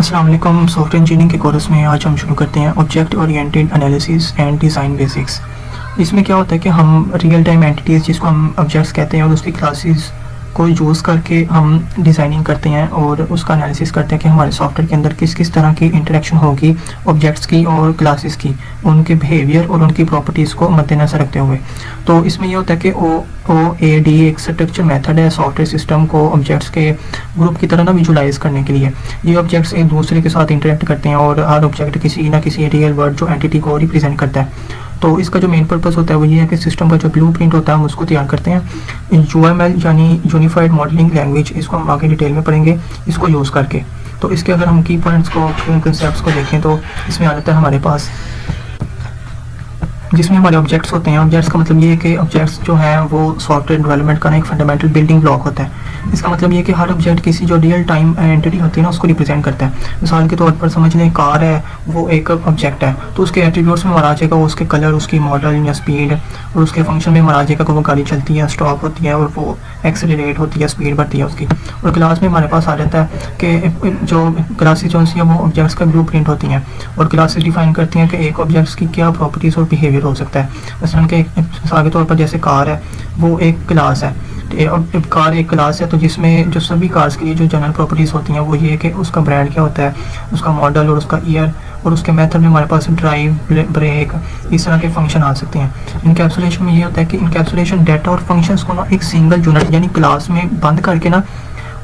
अस्सलाम वालेकुम। Software engineering के कोर्स में आज हम शुरू करते हैं object oriented analysis and design basics. इसमें क्या होता है कि हम रियल टाइम एंटिटीज़ जिसको हम ऑब्जेक्ट्स कहते हैं और उसकी क्लासेस को यूज़ करके हम डिज़ाइनिंग करते हैं और उसका एनालिसिस करते हैं कि हमारे सॉफ्टवेयर के अंदर किस किस तरह की इंटरेक्शन होगी ऑब्जेक्ट्स की और क्लासेस की, उनके बिहेवियर और उनकी प्रॉपर्टीज़ को मद्देनजर रखते हुए। तो इसमें यह होता है कि OOAD एक स्ट्रक्चर मेथड है सॉफ्टवेयर सिस्टम को ऑब्जेक्ट्स के ग्रुप की तरह ना विजुलाइज करने के लिए। ये ऑब्जेक्ट्स एक दूसरे के साथ इंटरेक्ट करते हैं और हर ऑब्जेक्ट किसी ना किसी रियल वर्ड जो एंटिटी को रिप्रेजेंट करता है। तो इसका जो मेन पर्पस होता है वो ये है कि सिस्टम का जो ब्लूप्रिंट होता है हम उसको तैयार करते हैं। UML यानी यूनिफाइड मॉडलिंग लैंग्वेज, इसको हम आगे डिटेल में पढ़ेंगे इसको यूज़ करके। तो इसके अगर हम की पॉइंट्स को, कंसेप्ट्स को देखें तो इसमें आ जाता है हमारे पास जिसमें हमारे ऑब्जेक्ट्स होते हैं। ऑब्जेक्ट्स का मतलब ये है कि ऑब्जेक्ट्स जो हैं वो सॉफ्टवेयर डेवलपमेंट का ना एक फंडामेंटल बिल्डिंग ब्लॉक होता है। इसका मतलब ये है कि हर ऑब्जेक्ट किसी जो रियल टाइम एंटिटी होती है ना उसको रिप्रेजेंट करता है। मिसाल के तौर पर समझ लें कार है, वो एक ऑब्जेक्ट है, तो उसके एट्रीब्यूट्स में हमारा आ जाएगा उसके कलर, उसकी मॉडल या स्पीड, और उसके फंक्शन में हमारा आ जाएगा कि वो गाड़ी चलती है, स्टॉप होती है और वो एक्सेलरेट होती है, स्पीड बढ़ती है उसकी। और क्लास में हमारे पास आ जाता है कि जो क्लासेस जो है वो ऑब्जेक्ट्स का ब्लूप्रिंट होती हैं और क्लासेस डिफाइन करती हैं कि एक ऑब्जेक्ट्स की क्या प्रॉपर्टीज़ और बिहेवियर हो सकता है। मसलन के मिसाल के तौर पर जैसे कार है, वो एक क्लास है और कार एक क्लास है, तो जिसमें जो सभी कार्स के लिए जो जनरल प्रॉपर्टीज़ होती हैं वो ये है कि उसका ब्रांड क्या होता है, उसका मॉडल और उसका ईयर, और उसके मेथड में हमारे पास ड्राइव, ब्रेक, इस तरह के फंक्शन आ सकते हैं। इनकैप्सुलेशन में ये होता है कि इनकैप्सुलेशन डाटा और फंक्शंस को ना एक सिंगल यूनिट यानी क्लास में बंद करके ना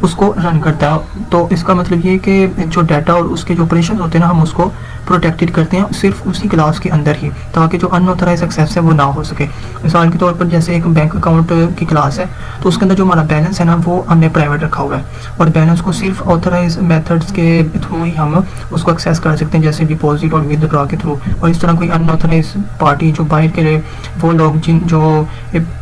उसको रन करता है। तो इसका मतलब ये है कि जो डाटा और उसके जो ऑपरेशन होते हैं ना हम उसको प्रोटेक्टेड करते हैं सिर्फ उसी क्लास के अंदर ही, ताकि जो अनऑथराइज एक्सेस है वो ना हो सके। मिसाल के तौर पर जैसे एक बैंक अकाउंट की क्लास है, तो उसके अंदर जो हमारा बैलेंस है ना वो हमने प्राइवेट रखा हुआ है और बैलेंस को सिर्फ ऑथराइज मेथड्स के थ्रू ही हम उसको एक्सेस कर सकते हैं, जैसे डिपॉजिट और विदड्रॉ के थ्रू। और इस तरह कोई अनऑथराइज पार्टी जो बाहर के लिए वो लोग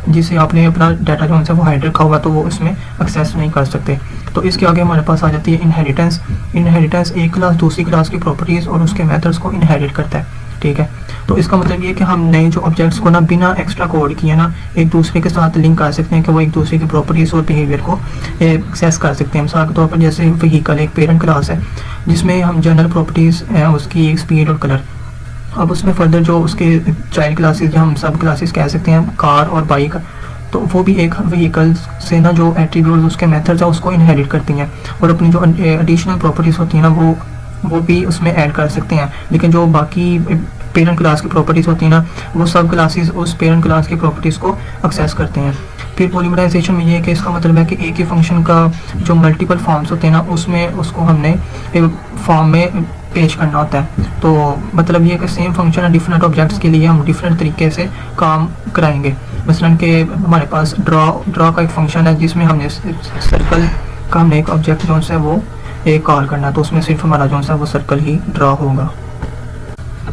जिसे आपने अपना डाटा जो है वो हाइड रखा हुआ तो वो इसमें एक्सेस नहीं कर सकते। तो इसके आगे हमारे पास आ जाती है इनहेरिटेंस। इनहेरिटेंस एक क्लास दूसरी क्लास की प्रॉपर्टीज़ और उसके मेथड्स को इनहेरिट करता है, ठीक है। तो इसका मतलब ये है कि हम नए जो ऑब्जेक्ट्स को ना बिना एक्स्ट्रा कोड किए ना एक दूसरे के साथ लिंक कर सकते हैं कि वो एक दूसरे की प्रॉपर्टीज़ और बिहेवियर को एक्सेस कर सकते हैं। मिसाल के तौर पर जैसे व्हीकल एक पेरेंट क्लास है जिसमें हम जनरल प्रॉपर्टीज़ हैं उसकी स्पीड और कलर। अब उसमें फर्दर जो उसके चाइल्ड क्लासेस या हम सब क्लासेस कह सकते हैं कार और बाइक, तो वो भी एक व्हीकल से ना जो एट्रीब्यूट उसके मेथड्स है उसको इनहेरिट करती हैं और अपनी जो एडिशनल प्रॉपर्टीज़ होती हैं ना वो भी उसमें ऐड कर सकते हैं। लेकिन जो बाकी पेरेंट क्लास की प्रॉपर्टीज़ होती हैं ना वो सब क्लासेस उस पेरेंट क्लास की प्रॉपर्टीज़ को एक्सेस करते हैं। फिर पॉलीमराइजेशन में ये है कि इसका मतलब है कि एक ही फंक्शन का जो मल्टीपल फॉर्म्स होते हैं ना उसमें उसको हमने एक फॉर्म में पेश करना होता है। तो मतलब ये कि सेम फंक्शन है डिफरेंट ऑब्जेक्ट्स के लिए हम डिफरेंट तरीके से काम कराएंगे। मसलन के हमारे पास ड्रॉ का एक फंक्शन है जिसमें हमने सर्कल का हमने एक ऑब्जेक्ट जो है वो एक कॉल करना है, तो उसमें सिर्फ हमारा जो है वो सर्कल ही ड्रॉ होगा।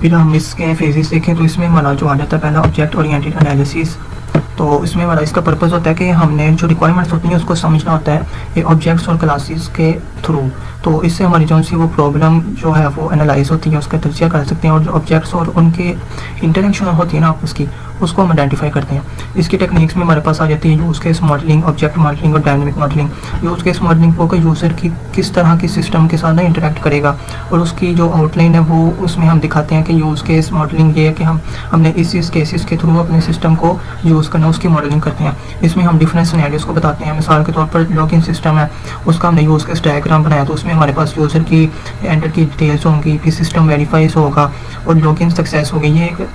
फिर हम इसके फेजेस देखें तो इसमें हमारा जो आ जाता है पहला ऑब्जेक्ट ओरिएंटेड एनालिसिस। तो इसमें हमारा इसका पर्पस होता है कि हमने जो रिक्वायरमेंट्स होती हैं उसको समझना होता है ये ऑब्जेक्ट्स और क्लासेस के थ्रू। तो इससे हमारी जो सी वो प्रॉब्लम जो है वो एनालाइज होती है, उसका तजिया कर सकते हैं और जो ऑब्जेक्ट्स और उनके इंटरेक्शन होती है ना आपस की उसको हम आइडेंटिफाई करते हैं। इसकी टेक्निक्स में हमारे पास आ जाती है use case modelling, object modelling और dynamic modelling. Use case modelling को यूज़र की किस तरह की सिस्टम के साथ ना इंटरेक्ट करेगा और उसकी जो आउटलाइन है वो उसमें हम दिखाते हैं कि यूज़ केस मॉडलिंग ये है कि हमने इस केसेस के थ्रू अपने सिस्टम को यूज़ करना उसकी मॉडलिंग करते हैं। इसमें हम डिफरेंट सिनेरियोज़ को बताते हैं। मिसाल के तौर पर लॉगिन सिस्टम है उसका हमने यूज़ केस डायग्राम बनाया, तो उसमें हमारे पास यूज़र की एंटर की डिटेल्स होंगी, फिर सिस्टम वेरीफाइज होगा और लॉगिन सक्सेस होगी। ये एक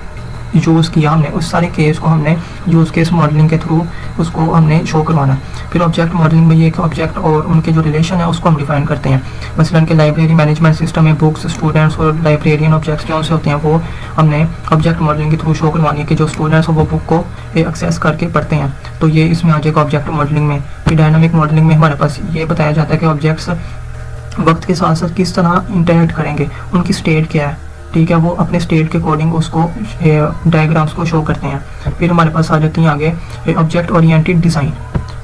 यूज़ किया हमने उस सारे केस को हमने यूज़ केस मॉडलिंग के थ्रू उसको हमने शो करवाना। फिर ऑब्जेक्ट मॉडलिंग में ये कि ऑब्जेक्ट और उनके जो रिलेशन है उसको हम डिफाइन करते हैं। मसलन के लाइब्रेरी मैनेजमेंट सिस्टम में बुक्स, स्टूडेंट्स और लाइब्रेरियन ऑब्जेक्ट्स जो से होते हैं वो हमने ऑब्जेक्ट मॉडलिंग के थ्रू शो करवानी है कि जो स्टूडेंट्स वो बुक को एक्सेस करके पढ़ते हैं। तो ये इसमें आ जाएगा ऑब्जेक्ट मॉडलिंग में। फिर डायनामिक मॉडलिंग में हमारे पास ये बताया जाता है कि ऑब्जेक्ट्स वक्त के साथ साथ किस तरह इंटरेक्ट करेंगे, उनकी स्टेट क्या है, ठीक है, वो अपने स्टेट के अकॉर्डिंग उसको डायग्राम्स को शो करते हैं। फिर हमारे पास आ जाती हैं आगे object oriented design.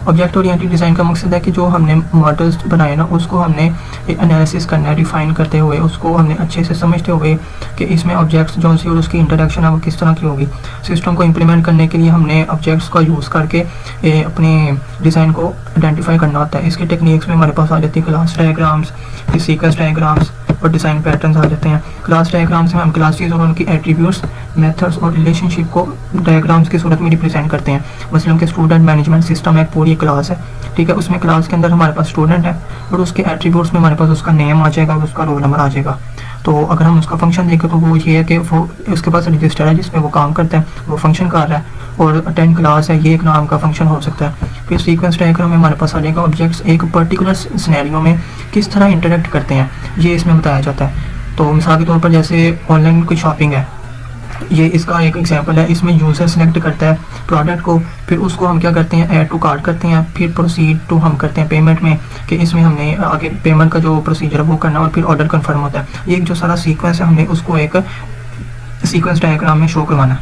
Object oriented design का मकसद है कि जो हमने मॉडल्स बनाए ना उसको हमने एनालिसिस करना है, रिफाइन करते हुए उसको हमने अच्छे से समझते हुए कि इसमें ऑब्जेक्ट्स जो सी और उसकी इंटरेक्शन है वो किस तरह की होगी। सिस्टम को इम्प्लीमेंट करने के लिए हमने ऑब्जेक्ट्स का यूज़ करके अपने डिज़ाइन को आइडेंटिफाई करना होता है। इसके टेक्निक्स में हमारे पास आ जाती है क्लास डायग्राम्स, फिर सीक्वेंस डायग्राम्स और डिज़ाइन पैटर्न्स आ जाते हैं। क्लास डायग्राम्स में हम क्लासेस और उनकी एट्रीब्यूट्स, मेथड्स और रिलेशनशिप को डायग्राम्स की सूरत में रिप्रेजेंट करते हैं। मसलन कि स्टूडेंट मैनेजमेंट सिस्टम एक पूरी क्लास है, ठीक है। उसमें क्लास के अंदर हमारे पास स्टूडेंट है और उसके एट्रीब्यूट्स में हमारे पास उसका नेम आ जाएगा और उसका रोल नंबर आ जाएगा। तो अगर हम उसका फंक्शन देखें तो वो ये है कि वो उसके पास रजिस्टर है जिसमें वो काम करता है, वो फंक्शन कर रहा है, और अटेंड क्लास है, ये एक नाम का फंक्शन हो सकता है। फिर सीक्वेंस डायग्राम में हमारे पास आ जाएगा ऑब्जेक्ट्स एक पर्टिकुलर सिनेरियो में किस तरह इंटरेक्ट करते हैं, ये इसमें बताया जाता है। तो मिसाल के तौर पर जैसे ऑनलाइन कोई शॉपिंग है, ये इसका एक एग्जांपल है। इसमें यूज़र सेलेक्ट करता है प्रोडक्ट को, फिर उसको हम क्या करते हैं, ऐड टू कार्ट करते हैं, फिर प्रोसीड टू हम करते हैं पेमेंट में, कि इसमें हमने आगे पेमेंट का जो प्रोसीजर है वो करना और फिर ऑर्डर कंफर्म होता है। ये एक जो सारा सीक्वेंस है हमने उसको एक सीक्वेंस डायग्राम में शो करवाना।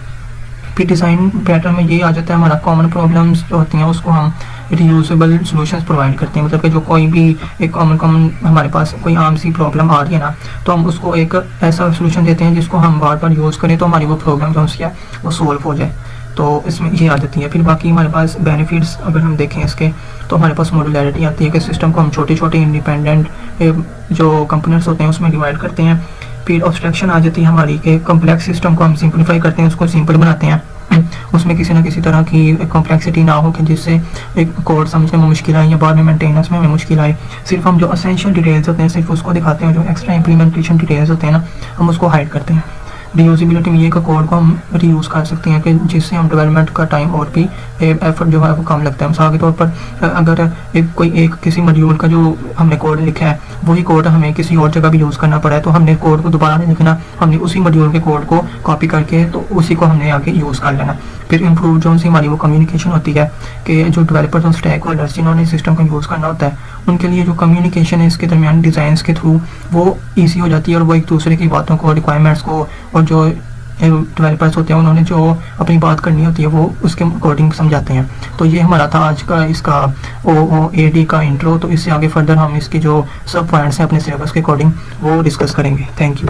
फिर डिज़ाइन पैटर्न में ये आ जाता है हमारा कॉमन प्रॉब्लम्स जो होती हैं उसको हम रियूजेबल सॉल्यूशंस प्रोवाइड करते हैं। मतलब कि जो कोई भी एक कॉमन हमारे पास कोई आम सी प्रॉब्लम आ रही है ना, तो हम उसको एक ऐसा सॉल्यूशन देते हैं जिसको हम बार बार यूज़ करें तो हमारी वो प्रॉब्लम जो है वो सॉल्व हो जाए। तो इसमें ये आ जाती है। फिर बाकी हमारे पास बेनिफिट्स अगर हम देखें इसके, तो हमारे पास मॉड्यूलैरिटी आती है कि सिस्टम को हम छोटे छोटे इंडिपेंडेंट जो कंपोनेंट्स होते हैं उसमें डिवाइड करते हैं। फिर ऑब्स्ट्रक्शन आ जाती है हमारी कि कॉम्प्लेक्स सिस्टम को हम सिंपलीफाई करते हैं, उसको सिंपल बनाते हैं, उसमें किसी ना किसी तरह की कॉम्प्लेक्सिटी ना हो कि जिससे एक कोड समझने में मुश्किल आए या बाद में मेंटेनेंस में हमें मुश्किल आए। सिर्फ हम जो असेंशियल डिटेल्स होते हैं सिर्फ उसको दिखाते हैं, जो एक्स्ट्रा इम्प्लीमेंटेशन डिटेल्स होते हैं ना हम उसको हाइड करते हैं। रीयूजेबिलिटी में ये का कोड को हम रीयूज़ कर सकते हैं कि जिससे हम डेवलपमेंट का टाइम और भी एफर्ट जो है वो कम लगता है। मिसाल के तौर पर अगर एक किसी मॉड्यूल का जो हमने कोड लिखा है वही कोड हमें किसी और जगह भी यूज़ करना पड़ा है, तो हमने कोड को दोबारा नहीं लिखना, हमने उसी मॉड्यूल के कोड को कॉपी करके तो उसी को हमने आगे यूज़ कर लेना। फिर इम्प्रूव जो सी हमारी वो कम्युनिकेशन होती है कि जो डेवलपर्स और स्टैक होल्डर्स जिन्होंने सिस्टम का यूज़ करना होता है उनके लिए जो कम्युनिकेशन है इसके दरमियान डिज़ाइंस के थ्रू वो ईजी हो जाती है और वो एक दूसरे की बातों को, रिक्वायरमेंट्स को, और जो डेवलपर्स होते हैं उन्होंने जो अपनी बात करनी होती है वो उसके अकॉर्डिंग समझाते हैं। तो ये हमारा था आज का इसका OOAD का इंट्रो। तो इससे आगे फर्दर हम इसके जो सब पॉइंट्स हैं अपने सिलेबस के अकॉर्डिंग वो डिस्कस करेंगे। Thank you.